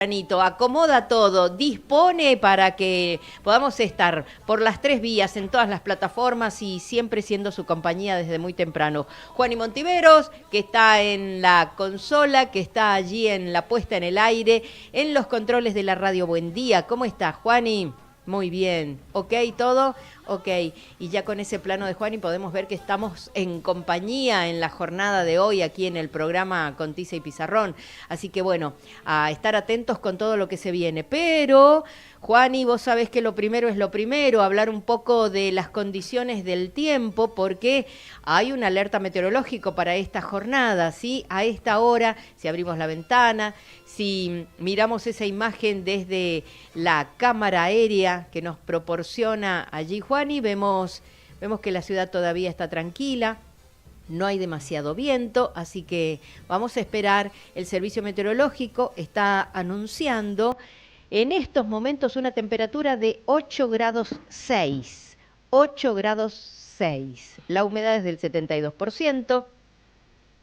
Acomoda todo, dispone para que podamos estar por las 3 vías en todas las plataformas y siempre siendo su compañía desde muy temprano. Juani Montiveros, que está en la consola, que está allí en la puesta en el aire, en los controles de la radio. Buen día, ¿cómo estás, Juani? Muy bien, ¿ok todo? Ok, y ya con ese plano de Juani podemos ver que estamos en compañía en la jornada de hoy aquí en el programa con Tiza y Pizarrón. Así que bueno, a estar atentos con todo lo que se viene. Pero, Juani, vos sabés que lo primero es lo primero, hablar un poco de las condiciones del tiempo, porque hay un alerta meteorológico para esta jornada, ¿sí? A esta hora, si abrimos la ventana, si miramos esa imagen desde la cámara aérea que nos proporciona allí Juani, vemos que la ciudad todavía está tranquila, no hay demasiado viento, así que vamos a esperar. El servicio meteorológico está anunciando en estos momentos una temperatura de 8 grados 6. 8 grados 6. La humedad es del 72%.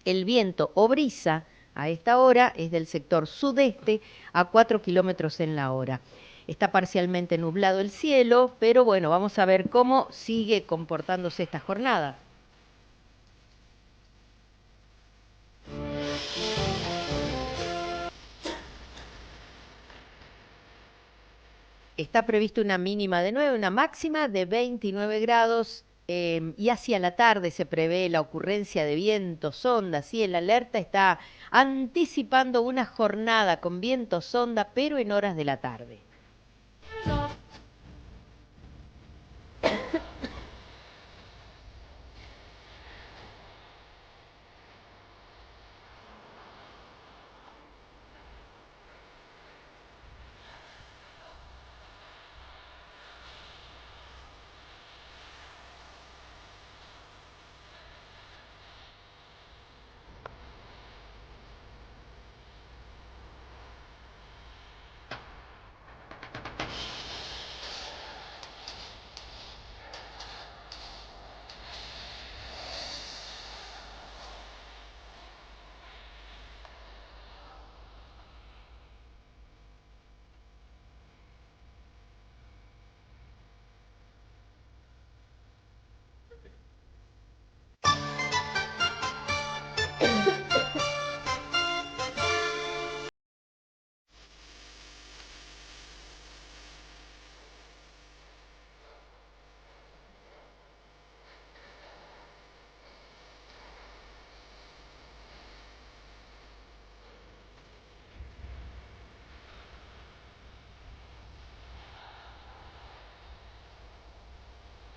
El viento o brisa a esta hora es del sector sudeste a 4 kilómetros en la hora. Está parcialmente nublado el cielo, pero bueno, vamos a ver cómo sigue comportándose esta jornada. Está previsto una mínima de 9, una máxima de 29 grados. Y hacia la tarde se prevé la ocurrencia de vientos ondas. ¿Sí? El alerta está anticipando una jornada con vientos onda, pero en horas de la tarde.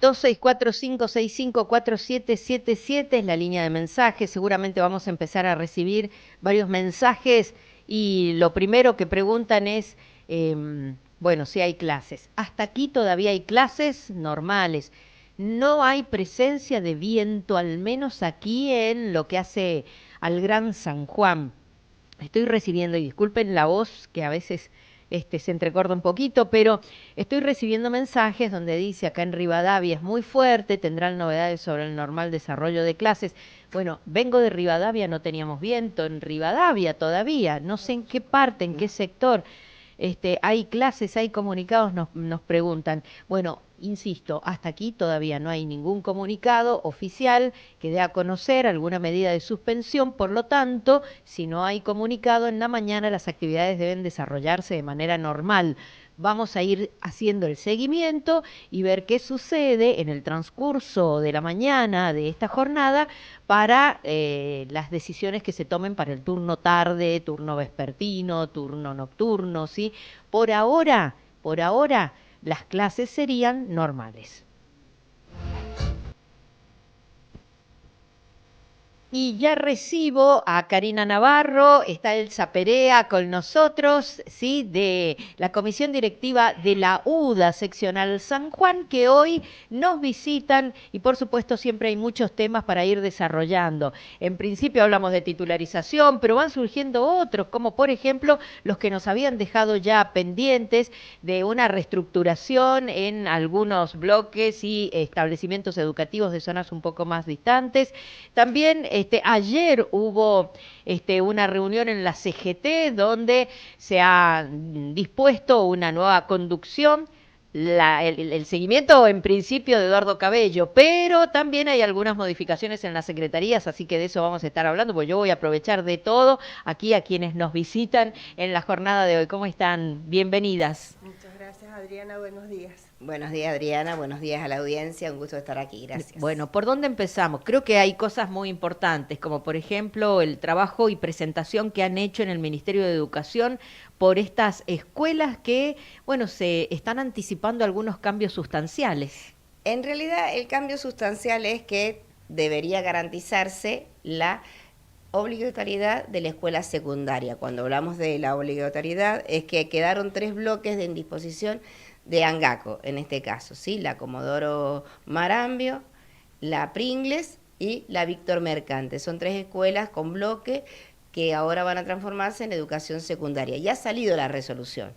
Dos seis cuatro cinco seis cinco cuatro siete siete siete es la línea de mensajes. Seguramente vamos a empezar a recibir varios mensajes y lo primero que preguntan es, bueno, si hay clases. Hasta aquí todavía hay clases normales. No hay presencia de viento, al menos aquí en lo que hace al Gran San Juan. Estoy recibiendo, y disculpen la voz que a veces se entrecorta un poquito, pero estoy recibiendo mensajes donde dice acá en Rivadavia es muy fuerte, tendrán novedades sobre el normal desarrollo de clases. Bueno, vengo de Rivadavia, no teníamos viento en Rivadavia todavía, no sé en qué parte, en qué sector. Hay clases, hay comunicados, nos preguntan. Bueno, insisto, hasta aquí todavía no hay ningún comunicado oficial que dé a conocer alguna medida de suspensión, por lo tanto, si no hay comunicado en la mañana, las actividades deben desarrollarse de manera normal. Vamos a ir haciendo el seguimiento y ver qué sucede en el transcurso de la mañana de esta jornada para las decisiones que se tomen para el turno tarde, turno vespertino, turno nocturno, ¿sí? Por ahora, las clases serían normales. Y ya recibo a Karina Navarro, está Elsa Perea con nosotros, ¿sí? De la Comisión Directiva de la UDA Seccional San Juan, que hoy nos visitan y por supuesto siempre hay muchos temas para ir desarrollando. En principio hablamos de titularización, pero van surgiendo otros, como por ejemplo los que nos habían dejado ya pendientes de una reestructuración en algunos bloques y establecimientos educativos de zonas un poco más distantes. También Ayer hubo una reunión en la CGT donde se ha dispuesto una nueva conducción, el seguimiento en principio de Eduardo Cabello, pero también hay algunas modificaciones en las secretarías, así que de eso vamos a estar hablando, porque yo voy a aprovechar de todo aquí a quienes nos visitan en la jornada de hoy. ¿Cómo están? Bienvenidas. Muchas gracias, Adriana. Buenos días. Buenos días, Adriana. Buenos días a la audiencia. Un gusto estar aquí. Gracias. Bueno, ¿por dónde empezamos? Creo que hay cosas muy importantes, como por ejemplo el trabajo y presentación que han hecho en el Ministerio de Educación por estas escuelas que, bueno, se están anticipando algunos cambios sustanciales. En realidad, el cambio sustancial es que debería garantizarse la obligatoriedad de la escuela secundaria. Cuando hablamos de la obligatoriedad, es que quedaron 3 bloques de indisposición de ANGACO, en este caso, ¿sí? La Comodoro Marambio, la Pringles y la Víctor Mercante. Son 3 escuelas con bloque que ahora van a transformarse en educación secundaria. Ya ha salido la resolución.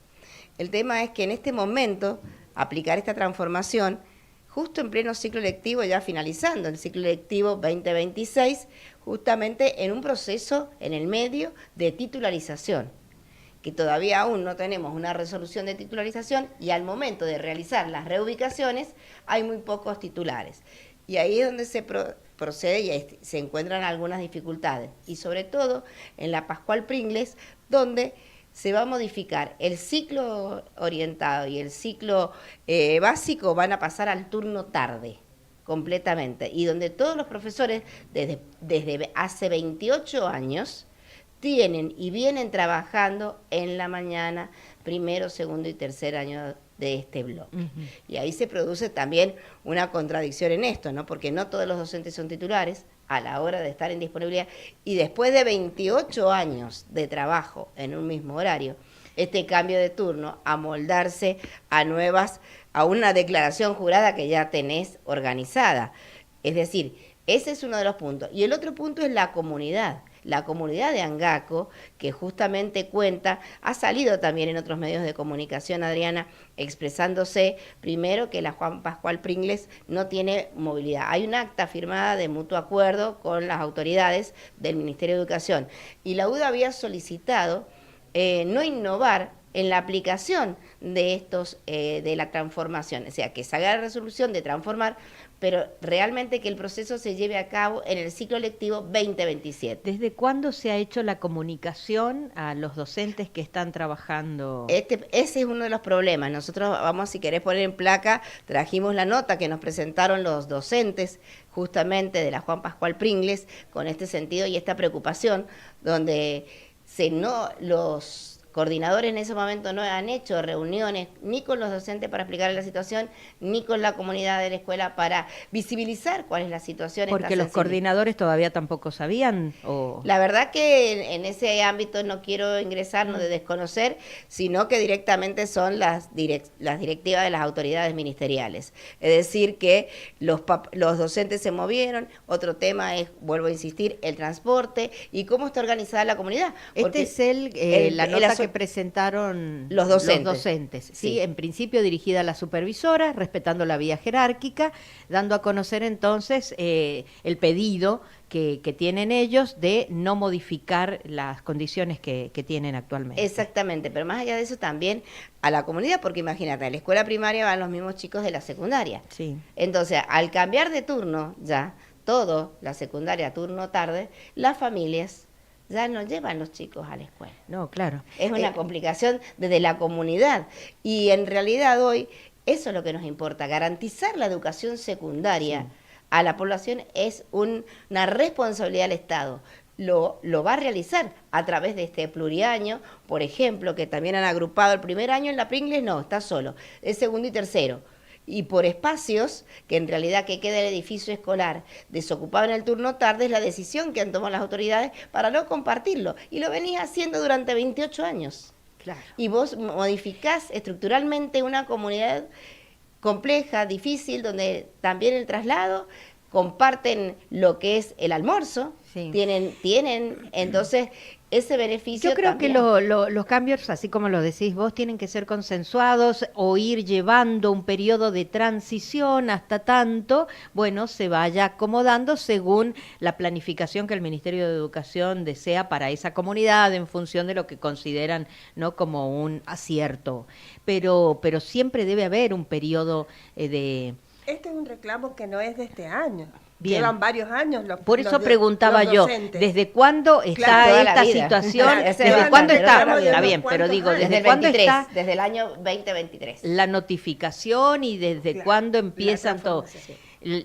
El tema es que en este momento, aplicar esta transformación, justo en pleno ciclo lectivo, ya finalizando el ciclo lectivo 2026, justamente en un proceso en el medio de titularización, que todavía aún no tenemos una resolución de titularización y al momento de realizar las reubicaciones hay muy pocos titulares. Y ahí es donde se procede y se encuentran algunas dificultades. Y sobre todo en la Pascual Pringles, donde se va a modificar el ciclo orientado y el ciclo básico van a pasar al turno tarde completamente. Y donde todos los profesores desde hace 28 años tienen y vienen trabajando en la mañana, primero, segundo y tercer año de este bloque. Y ahí se produce también una contradicción en esto, ¿no? Porque no todos los docentes son titulares a la hora de estar en disponibilidad y después de 28 años de trabajo en un mismo horario, este cambio de turno, amoldarse a una declaración jurada que ya tenés organizada. Es decir, ese es uno de los puntos. Y el otro punto es la comunidad de ANGACO, que justamente ha salido también en otros medios de comunicación, Adriana, expresándose primero que la Juan Pascual Pringles no tiene movilidad. Hay un acta firmada de mutuo acuerdo con las autoridades del Ministerio de Educación y la UDA había solicitado no innovar en la aplicación de de la transformación, o sea, que se haga la resolución de transformar, pero realmente que el proceso se lleve a cabo en el ciclo lectivo 2027. ¿Desde cuándo se ha hecho la comunicación a los docentes que están trabajando? Ese es uno de los problemas. Nosotros vamos, si querés poner en placa, trajimos la nota que nos presentaron los docentes justamente de la Juan Pascual Pringles con este sentido y esta preocupación, donde los coordinadores en ese momento no han hecho reuniones ni con los docentes para explicarles la situación, ni con la comunidad de la escuela para visibilizar cuál es la situación. Porque los coordinadores todavía tampoco sabían. La verdad que en ese ámbito no quiero ingresarnos de desconocer, sino que directamente son las directivas de las autoridades ministeriales. Es decir, que los docentes se movieron. Otro tema es, vuelvo a insistir, el transporte y cómo está organizada la comunidad. Porque la nota que presentaron los docentes. ¿sí? En principio dirigida a la supervisora, respetando la vía jerárquica, dando a conocer entonces el pedido que tienen ellos de no modificar las condiciones que tienen actualmente. Exactamente, pero más allá de eso también a la comunidad, porque imagínate, a la escuela primaria van los mismos chicos de la secundaria. Sí. Entonces, al cambiar de turno ya, la secundaria turno tarde, las familias ya no llevan los chicos a la escuela. No, claro. Es una complicación desde la comunidad. Y en realidad hoy, eso es lo que nos importa, garantizar la educación secundaria a la población es una responsabilidad del Estado. Lo va a realizar a través de este pluriaño, por ejemplo, que también han agrupado el primer año en la Pringles, no, está solo, es segundo y tercero. Y por espacios, que en realidad que queda el edificio escolar desocupado en el turno tarde, es la decisión que han tomado las autoridades para no compartirlo. Y lo venís haciendo durante 28 años. Claro. Y vos modificás estructuralmente una comunidad compleja, difícil, donde también el traslado, comparten lo que es el almuerzo, sí. tienen entonces ese beneficio Yo creo también. que los cambios, así como lo decís vos, tienen que ser consensuados o ir llevando un periodo de transición hasta tanto, bueno, se vaya acomodando según la planificación que el Ministerio de Educación desea para esa comunidad en función de lo que consideran, ¿no?, como un acierto. Pero siempre debe haber un periodo de... Este es un reclamo que no es de este año. Bien. Llevan varios años Por eso preguntaba los yo, docentes. ¿desde cuándo está Claro, toda la esta vida. situación? Claro, esa es ¿Desde otra, cuándo pero está? toda la vida. Está bien, pero digo, Desde Desde ¿desde el cuándo 23, está desde el año 2023. la notificación y desde Claro, cuándo la empiezan todo? transformación.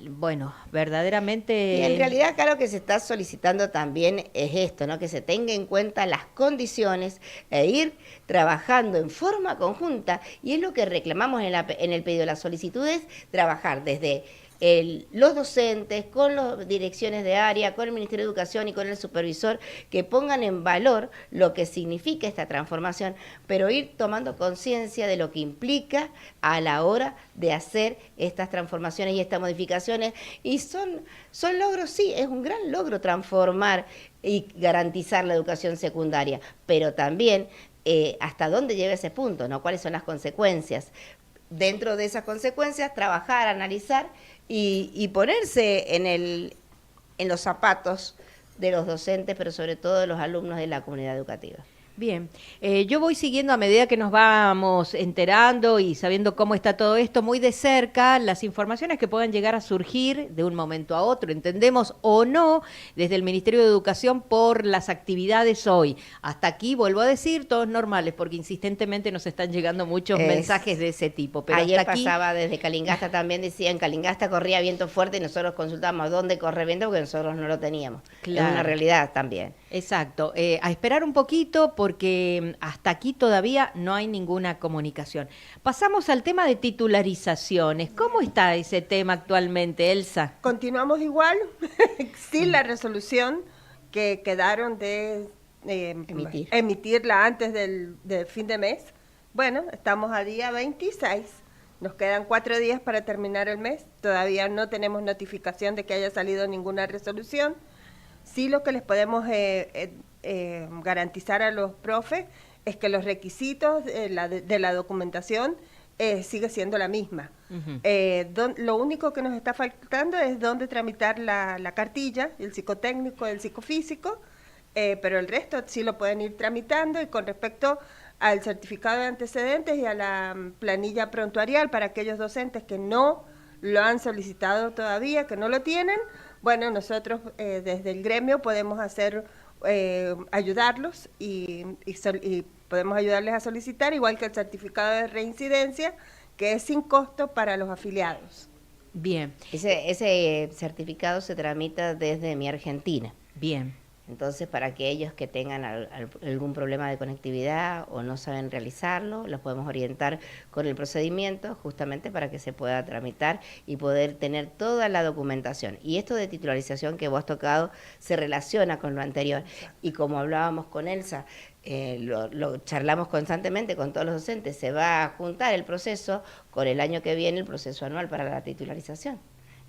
Bueno, verdaderamente... Y en realidad acá lo que se está solicitando también es esto, ¿no? Que se tenga en cuenta las condiciones e ir trabajando en forma conjunta, y es lo que reclamamos en el pedido. La solicitud es trabajar desde los docentes, con las direcciones de área, con el Ministerio de Educación y con el supervisor, que pongan en valor lo que significa esta transformación, pero ir tomando conciencia de lo que implica a la hora de hacer estas transformaciones y estas modificaciones. Y son logros, sí, es un gran logro transformar y garantizar la educación secundaria, pero también hasta dónde lleva ese punto, ¿no? ¿Cuáles son las consecuencias? Dentro de esas consecuencias, trabajar, analizar y ponerse en los zapatos de los docentes, pero sobre todo de los alumnos de la comunidad educativa. Bien, yo voy siguiendo a medida que nos vamos enterando y sabiendo cómo está todo esto muy de cerca, las informaciones que puedan llegar a surgir de un momento a otro, entendemos o no, desde el Ministerio de Educación por las actividades hoy. Hasta aquí, vuelvo a decir, todos normales, porque insistentemente nos están llegando muchos mensajes de ese tipo. Pero ayer hasta aquí... pasaba desde Calingasta, también decía, en Calingasta corría viento fuerte y nosotros consultamos dónde corre viento porque nosotros no lo teníamos. Claro. Es una realidad también. Exacto, a esperar un poquito porque hasta aquí todavía no hay ninguna comunicación. Pasamos al tema de titularizaciones. ¿Cómo está ese tema actualmente, Elsa? Continuamos igual, sin la resolución que quedaron de emitirla antes del fin de mes. Bueno, estamos a día 26, nos quedan 4 días para terminar el mes, todavía no tenemos notificación de que haya salido ninguna resolución. Sí, lo que les podemos garantizar a los profes es que los requisitos de la documentación sigue siendo la misma. Uh-huh. Lo único que nos está faltando es dónde tramitar la cartilla, el psicotécnico, el psicofísico, pero el resto sí lo pueden ir tramitando. Y con respecto al certificado de antecedentes y a la planilla prontuarial para aquellos docentes que no lo han solicitado todavía, que no lo tienen, bueno, nosotros desde el gremio podemos ayudarlos y podemos ayudarles a solicitar, igual que el certificado de reincidencia, que es sin costo para los afiliados. Bien. Ese certificado se tramita desde Mi Argentina. Bien. Entonces, para aquellos que tengan algún problema de conectividad o no saben realizarlo, los podemos orientar con el procedimiento justamente para que se pueda tramitar y poder tener toda la documentación. Y esto de titularización que vos has tocado se relaciona con lo anterior. Y como hablábamos con Elsa, lo charlamos constantemente con todos los docentes, se va a juntar el proceso con el año que viene, el proceso anual para la titularización.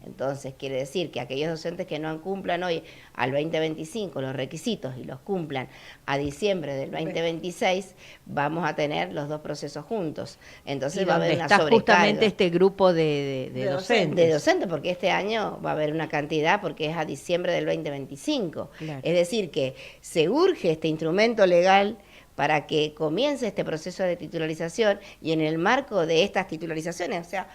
Entonces, quiere decir que aquellos docentes que no cumplan hoy al 2025 los requisitos y los cumplan a diciembre del 2026, vamos a tener los dos procesos juntos. Entonces va a haber una sobrecarga. Justamente este grupo de docentes. De docentes, porque este año va a haber una cantidad porque es a diciembre del 2025. Claro. Es decir, que se urge este instrumento legal para que comience este proceso de titularización y en el marco de estas titularizaciones, o sea,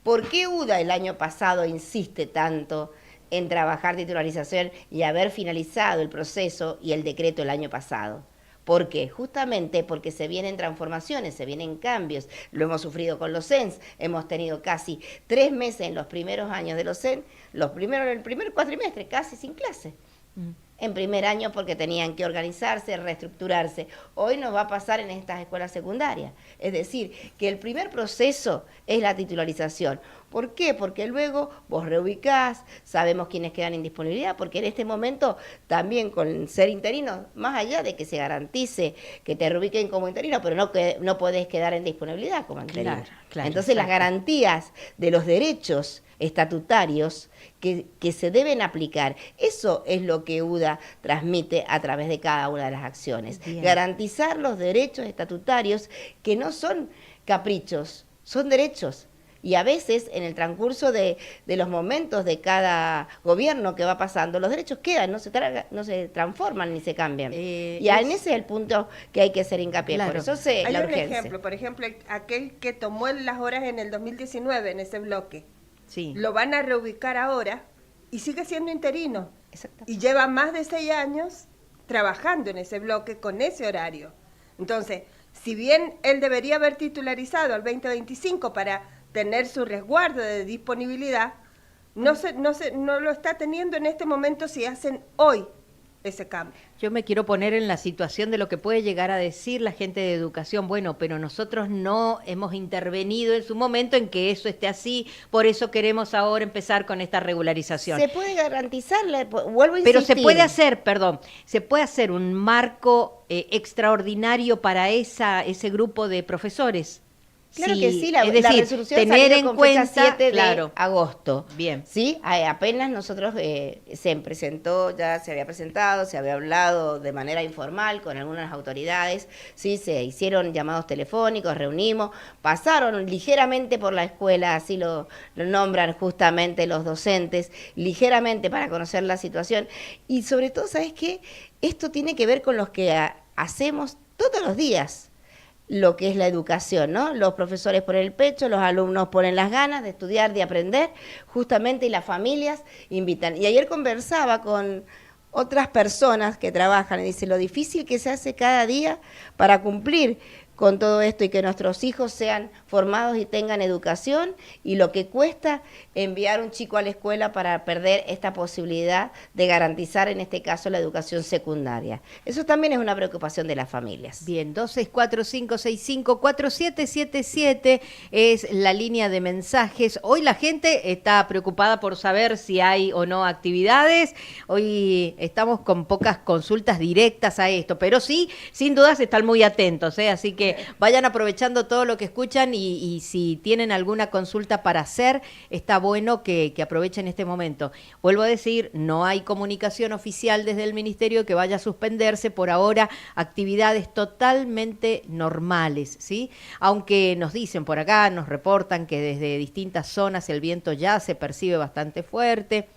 ¿por qué UDA el año pasado insiste tanto en trabajar titularización y haber finalizado el proceso y el decreto el año pasado? ¿Por qué? Justamente porque se vienen transformaciones, se vienen cambios. Lo hemos sufrido con los CENS, hemos tenido casi 3 meses en los primeros años de los CENS, el primer cuatrimestre casi sin clase. En primer año porque tenían que organizarse, reestructurarse. Hoy nos va a pasar en estas escuelas secundarias. Es decir, que el primer proceso es la titularización. ¿Por qué? Porque luego vos reubicás, sabemos quiénes quedan en disponibilidad, porque en este momento también con ser interino, más allá de que se garantice que te reubiquen como interino, pero no podés quedar en disponibilidad como interino. Claro, entonces las garantías de los derechos estatutarios que se deben aplicar. Eso es lo que UDA transmite a través de cada una de las acciones. Bien. Garantizar los derechos estatutarios que no son caprichos, son derechos. Y a veces, en el transcurso de los momentos de cada gobierno que va pasando, los derechos quedan, no se transforman ni se cambian. En ese es el punto que hay que hacer hincapié. Claro. Por eso Hay la un urgencia. ejemplo, por ejemplo, aquel que tomó las horas en el 2019 en ese bloque. Sí. Lo van a reubicar ahora y sigue siendo interino. Exactamente. Y lleva más de 6 años trabajando en ese bloque con ese horario. Entonces, si bien él debería haber titularizado al 2025 para tener su resguardo de disponibilidad, no lo está teniendo en este momento si hacen hoy ese cambio. Yo me quiero poner en la situación de lo que puede llegar a decir la gente de educación. Bueno, pero nosotros no hemos intervenido en su momento en que eso esté así, por eso queremos ahora empezar con esta regularización. Se puede garantizar, vuelvo a insistir. Pero se puede hacer, se puede hacer un marco extraordinario para ese grupo de profesores. Claro Sí, que sí, es decir, la resolución tener salió en con cuenta, fecha 7 claro. de agosto. Bien. Sí, apenas nosotros se presentó, ya se había presentado, se había hablado de manera informal con algunas autoridades, sí, se hicieron llamados telefónicos, reunimos, pasaron ligeramente por la escuela, así lo nombran justamente los docentes, ligeramente para conocer la situación. Y sobre todo, ¿sabes qué? Esto tiene que ver con los que hacemos todos los días lo que es la educación, ¿no? Los profesores ponen el pecho, los alumnos ponen las ganas de estudiar, de aprender, justamente, y las familias invitan. Y ayer conversaba con otras personas que trabajan y dice lo difícil que se hace cada día para cumplir con todo esto y que nuestros hijos sean formados y tengan educación, y lo que cuesta enviar un chico a la escuela para perder esta posibilidad de garantizar, en este caso, la educación secundaria. Eso también es una preocupación de las familias. Bien, 2645654777 es la línea de mensajes. Hoy la gente está preocupada por saber si hay o no actividades. Hoy estamos con pocas consultas directas a esto, pero sí, sin dudas están muy atentos, ¿eh? Así que vayan aprovechando todo lo que escuchan y si tienen alguna consulta para hacer, está bueno que aprovechen este momento. Vuelvo a decir, no hay comunicación oficial desde el Ministerio que vaya a suspenderse por ahora, actividades totalmente normales, ¿sí? Aunque nos dicen por acá, nos reportan que desde distintas zonas el viento ya se percibe bastante fuerte.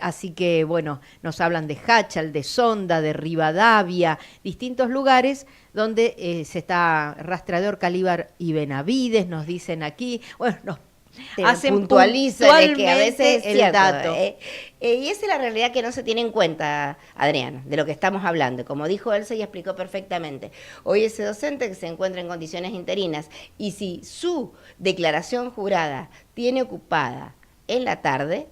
Así que, bueno, nos hablan de Hachal, de Sonda, de Rivadavia, distintos lugares donde se está Rastreador Calíbar y Benavides, nos dicen aquí. Bueno, nos hacen puntualizan que a veces es el cierto, dato. Y esa es la realidad que no se tiene en cuenta, Adriana, de lo que estamos hablando. Como dijo Elsa y explicó perfectamente, hoy ese docente que se encuentra en condiciones interinas, y si su declaración jurada tiene ocupada en la tarde,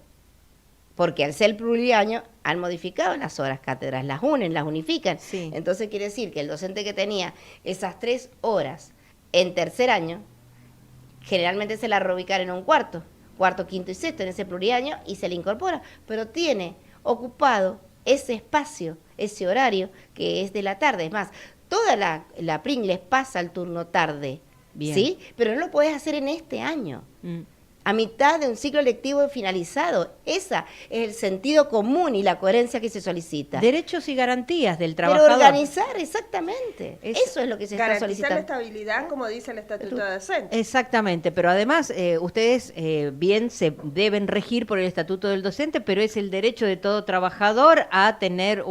porque al ser pluriaño han modificado las horas cátedras, las unen, las unifican. Sí. Entonces quiere decir que el docente que tenía esas 3 horas en tercer año, generalmente se la reubican en un cuarto, quinto y sexto, en ese pluriaño, y se le incorpora, pero tiene ocupado ese espacio, ese horario que es de la tarde. Es más, toda la PRIN les pasa el turno tarde, Bien. ¿sí? Pero no lo podés hacer en este año. A mitad de un ciclo lectivo finalizado. Esa es el sentido común y la coherencia que se solicita. Derechos y garantías del Pero trabajador. organizar, exactamente. Es- Eso es lo que se está Garantizar la solicitando. estabilidad, como dice el Estatuto de Docente. Exactamente, pero además ustedes bien se deben regir por el Estatuto del Docente, pero es el derecho de todo trabajador a tener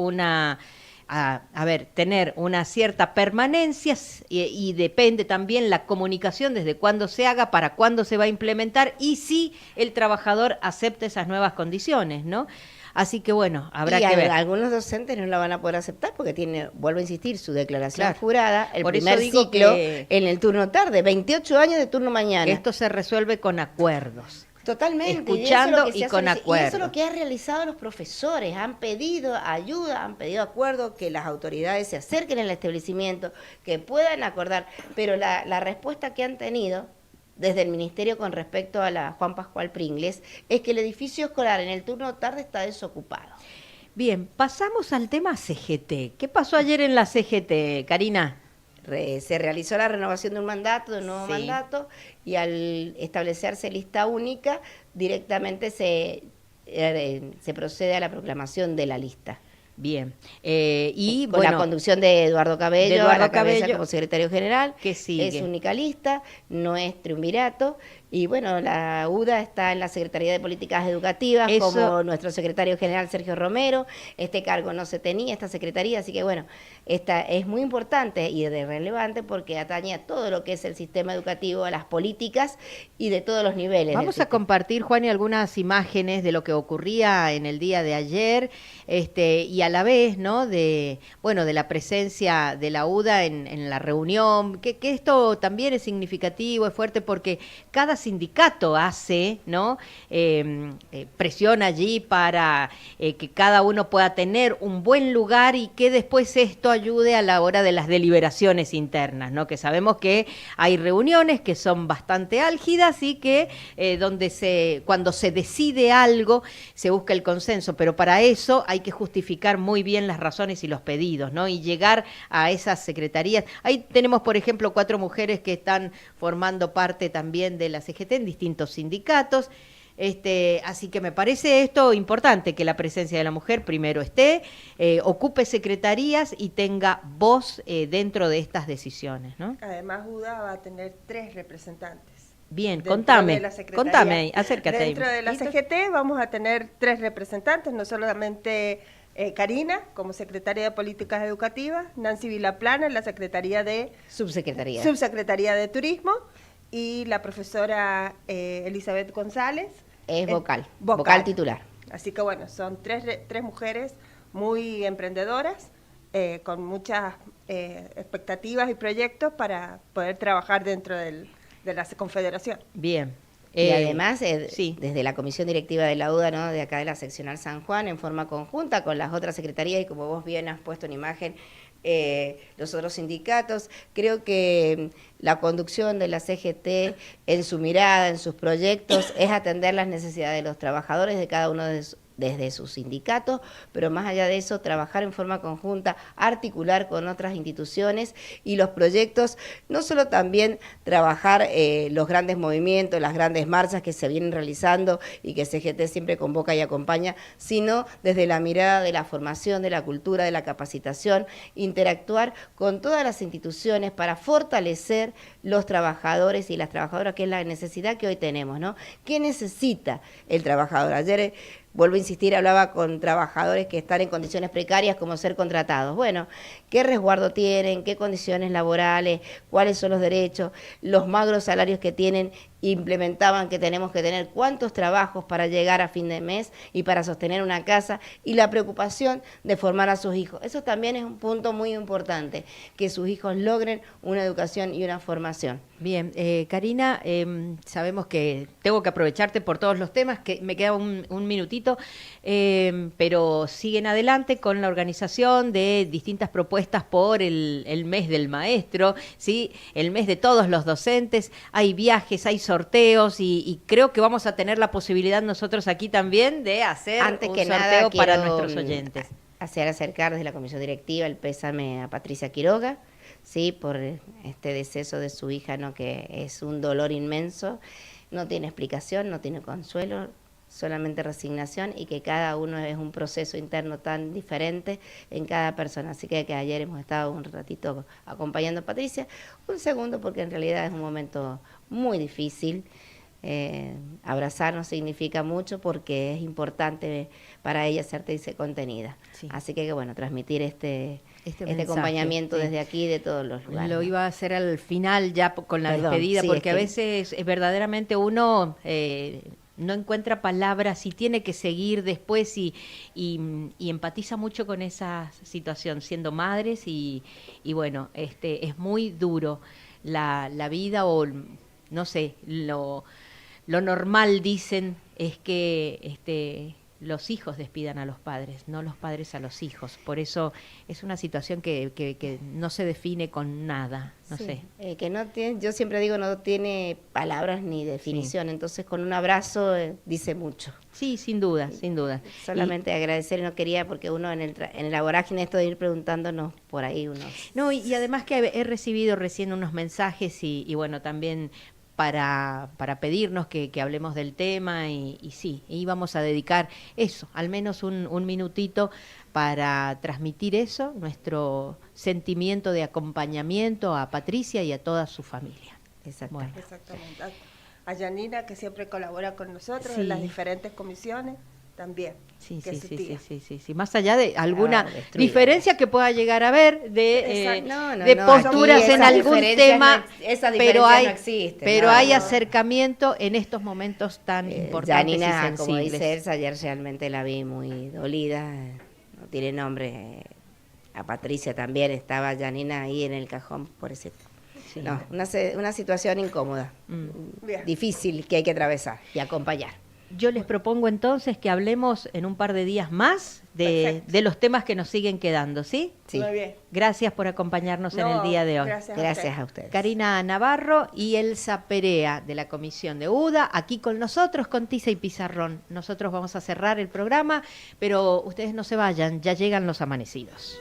tener una cierta permanencia y depende también la comunicación desde cuándo se haga, para cuándo se va a implementar y si el trabajador acepta esas nuevas condiciones, ¿no? Así que bueno, habrá que ver. Algunos docentes no la van a poder aceptar porque tiene, vuelvo a insistir, su declaración Claro. jurada, el Por eso primer digo ciclo que- en el turno tarde, 28 años de turno mañana. Esto se resuelve con acuerdos. Totalmente. Escuchando eso es lo que y se ha con solici- acuerdo. Y eso es lo que han realizado los profesores. Han pedido ayuda, han pedido acuerdo, que las autoridades se acerquen al establecimiento, que puedan acordar. Pero la respuesta que han tenido desde el Ministerio con respecto a la Juan Pascual Pringles es que el edificio escolar en el turno tarde está desocupado. Bien, pasamos al tema CGT. ¿Qué pasó ayer en la CGT, Karina? se realizó la renovación de un mandato, de un nuevo Sí. mandato, y al establecerse lista única, directamente se procede a la proclamación de la lista. Bien. Y Con bueno, la conducción de Eduardo Cabello, de Eduardo a la cabeza Cabello, como secretario general. ¿qué sigue? Es única lista, no es triunvirato. Y bueno, la UDA está en la Secretaría de Políticas Educativas, Eso- como nuestro secretario general Sergio Romero. Este cargo no se tenía, esta secretaría, así que bueno, esta es muy importante y de relevante porque atañe a todo lo que es el sistema educativo, a las políticas y de todos los niveles. Vamos a compartir, Juani, algunas imágenes de lo que ocurría en el día de ayer, y a la vez, ¿no? De la presencia de la UDA en la reunión, que esto también es significativo, es fuerte, porque cada sindicato hace, ¿no? Presión allí para que cada uno pueda tener un buen lugar y que después esto ayude a la hora de las deliberaciones internas, ¿no? Que sabemos que hay reuniones que son bastante álgidas y que cuando se decide algo se busca el consenso, pero para eso hay que justificar muy bien las razones y los pedidos, ¿no? Y llegar a esas secretarías. Ahí tenemos, por ejemplo, 4 mujeres que están formando parte también de la CGT en distintos sindicatos. Así que me parece esto importante, que la presencia de la mujer primero esté, ocupe secretarías y tenga voz dentro de estas decisiones, ¿no? Además, UDA va a tener 3 representantes. Bien, Dentro contame, de la secretaría. contame, acércate ahí. Dentro de la CGT vamos a tener 3 representantes, no solamente Karina, como secretaria de Políticas Educativas, Nancy Vilaplana, en la Secretaría de Subsecretaría de Turismo, y la profesora Elizabeth González. Es vocal titular. Así que bueno, son 3 mujeres muy emprendedoras, con muchas expectativas y proyectos para poder trabajar dentro de la Confederación. Bien. Y además, sí. desde la comisión directiva de la UDA, ¿no? De acá de la seccional San Juan, en forma conjunta con las otras secretarías, y como vos bien has puesto en imagen, los otros sindicatos, creo que la conducción de la CGT en su mirada, en sus proyectos, es atender las necesidades de los trabajadores de cada uno desde sus sindicatos, pero más allá de eso, trabajar en forma conjunta, articular con otras instituciones y los proyectos, no solo también trabajar los grandes movimientos, las grandes marchas que se vienen realizando y que CGT siempre convoca y acompaña, sino desde la mirada de la formación, de la cultura, de la capacitación, interactuar con todas las instituciones para fortalecer los trabajadores y las trabajadoras, que es la necesidad que hoy tenemos, ¿no? ¿Qué necesita el trabajador? Ayer, vuelvo a insistir, hablaba con trabajadores que están en condiciones precarias como ser contratados. Bueno, ¿qué resguardo tienen? ¿Qué condiciones laborales? ¿Cuáles son los derechos? Los magros salarios que tienen implementaban que tenemos que tener cuántos trabajos para llegar a fin de mes y para sostener una casa, y la preocupación de formar a sus hijos. Eso también es un punto muy importante, que sus hijos logren una educación y una formación. Bien, Karina, sabemos que tengo que aprovecharte por todos los temas, que me queda un minutito, pero siguen adelante con la organización de distintas propuestas por el mes del maestro, ¿sí? El mes de todos los docentes, hay viajes, hay sorteos y creo que vamos a tener la posibilidad nosotros aquí también de hacer Antes un que sorteo nada, para quiero nuestros oyentes. hacer acercar desde la comisión directiva el pésame a Patricia Quiroga, sí, por este deceso de su hija, ¿no? Que es un dolor inmenso, no tiene explicación, no tiene consuelo, solamente resignación, y que cada uno es un proceso interno tan diferente en cada persona. Así que ayer hemos estado un ratito acompañando a Patricia, un segundo porque en realidad es un momento muy difícil. Abrazarnos significa mucho porque es importante para ella sentirse contenida. Sí. Así que bueno, transmitir este acompañamiento, sí, desde aquí, de todos los lugares. Lo iba a hacer al final ya con la despedida, sí, porque a veces verdaderamente uno no encuentra palabras y tiene que seguir después y empatiza mucho con esa situación, siendo madres y bueno, es muy duro la vida, o no sé, lo normal, dicen, es que los hijos despidan a los padres, no los padres a los hijos. Por eso es una situación que no se define con nada, no sé. Que no tiene, yo siempre digo, no tiene palabras ni definición, entonces con un abrazo dice mucho. Sí, sin duda, sin duda. Solamente agradecer, no quería, porque uno en la vorágine esto de ir preguntándonos por ahí unos... No, y además que he recibido recién unos mensajes y bueno, también para pedirnos que hablemos del tema y sí, íbamos a dedicar eso, al menos un minutito para transmitir eso, nuestro sentimiento de acompañamiento a Patricia y a toda su familia. Exactamente. Bueno. Exactamente. A Yanina, que siempre colabora con nosotros Sí. en las diferentes comisiones, también. Sí, que sí, es su sí, tía. sí. Más allá de alguna destruida. diferencia que pueda llegar a haber Exacto. de No, posturas aquí en esas algún diferencias tema, esas pero diferencias hay, no existen, pero no, hay no. acercamiento en estos momentos tan importantes y Yanina, sensibles. como dice Elsa, ayer realmente la vi muy dolida, no tiene nombre. A Patricia también estaba Yanina ahí en el cajón, por ese... Sí. No, una situación incómoda, Bien. difícil, que hay que atravesar y acompañar. Yo les propongo entonces que hablemos en un par de días más Perfecto. de los temas que nos siguen quedando, ¿sí? Sí. Muy bien. Gracias por acompañarnos en el día de hoy. Gracias a ustedes. Karina Navarro y Elsa Perea de la Comisión de UDA, aquí con nosotros, con Tiza y Pizarrón. Nosotros vamos a cerrar el programa, pero ustedes no se vayan, ya llegan los amanecidos.